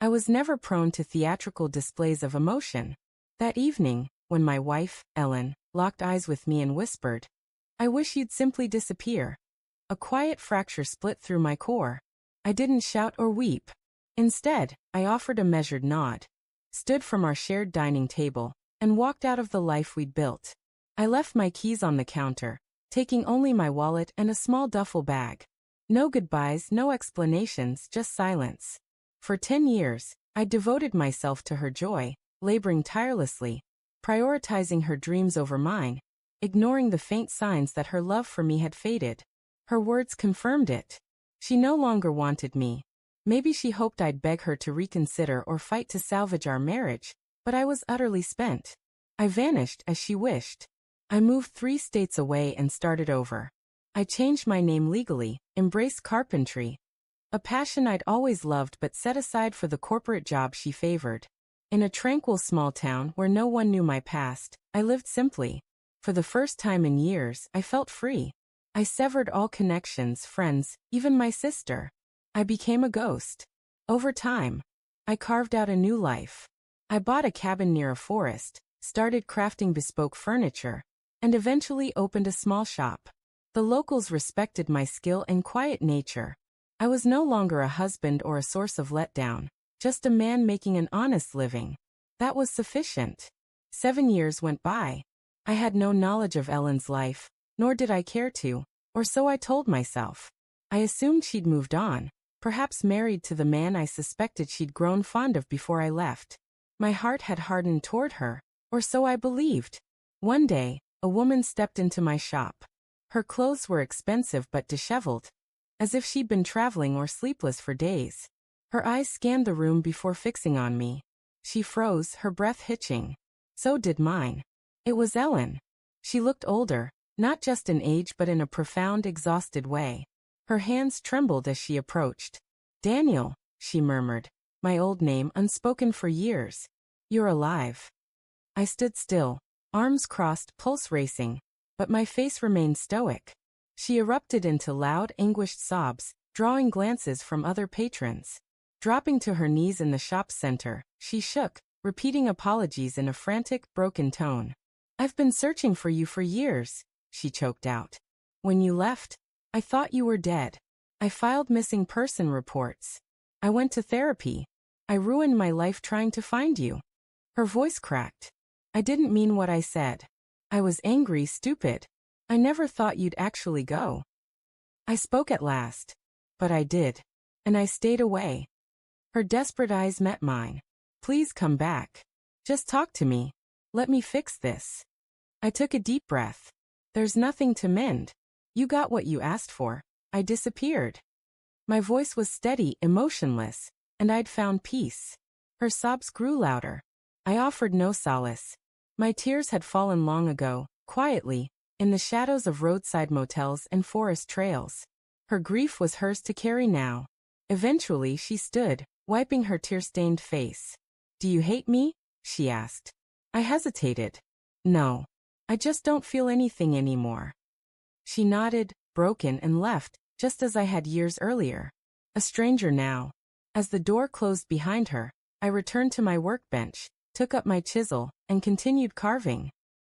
I was never prone to theatrical displays of emotion. That evening, when my wife, Ellen, locked eyes with me and whispered, "I wish you'd simply disappear," a quiet fracture split through my core. I didn't shout or weep. Instead, I offered a measured nod, stood from our shared dining table, and walked out of the life we'd built. I left my keys on the counter, taking only my wallet and a small duffel bag. No goodbyes, no explanations, just silence. For 10 years, I devoted myself to her joy, laboring tirelessly, prioritizing her dreams over mine, ignoring the faint signs that her love for me had faded. Her words confirmed it. She no longer wanted me. Maybe she hoped I'd beg her to reconsider or fight to salvage our marriage, but I was utterly spent. I vanished as she wished. I moved 3 states away and started over. I changed my name legally, embraced carpentry, a passion I'd always loved but set aside for the corporate job she favored. In a tranquil small town where no one knew my past, I lived simply. For the first time in years, I felt free. I severed all connections, friends, even my sister. I became a ghost. Over time, I carved out a new life. I bought a cabin near a forest, started crafting bespoke furniture, and eventually opened a small shop. The locals respected my skill and quiet nature. I was no longer a husband or a source of letdown, just a man making an honest living. That was sufficient. 7 years went by. I had no knowledge of Ellen's life, nor did I care to, or so I told myself. I assumed she'd moved on, perhaps married to the man I suspected she'd grown fond of before I left. My heart had hardened toward her, or so I believed. One day, a woman stepped into my shop. Her clothes were expensive but disheveled, as if she'd been traveling or sleepless for days. Her eyes scanned the room before fixing on me. She froze, her breath hitching. So did mine. It was Ellen. She looked older, not just in age but in a profound, exhausted way. Her hands trembled as she approached. "Daniel," she murmured, my old name unspoken for years. "You're alive." I stood still, arms crossed, pulse racing, but my face remained stoic. She erupted into loud, anguished sobs, drawing glances from other patrons. Dropping to her knees in the shop's center, she shook, repeating apologies in a frantic, broken tone. "I've been searching for you for years," she choked out. "When you left, I thought you were dead. I filed missing person reports. I went to therapy. I ruined my life trying to find you." Her voice cracked. "I didn't mean what I said. I was angry, stupid. I never thought you'd actually go." I spoke at last. But I did. And I stayed away. Her desperate eyes met mine. "Please come back. Just talk to me. Let me fix this." I took a deep breath. "There's nothing to mend. You got what you asked for." I disappeared. My voice was steady, emotionless, and I'd found peace. Her sobs grew louder. I offered no solace. My tears had fallen long ago, quietly, in the shadows of roadside motels and forest trails. Her grief was hers to carry now. Eventually she stood, wiping her tear-stained face. "Do you hate me?" she asked. I hesitated. "No. I just don't feel anything anymore." She nodded, broken, and left, just as I had years earlier. A stranger now. As the door closed behind her, I returned to my workbench, took up my chisel, and continued carving.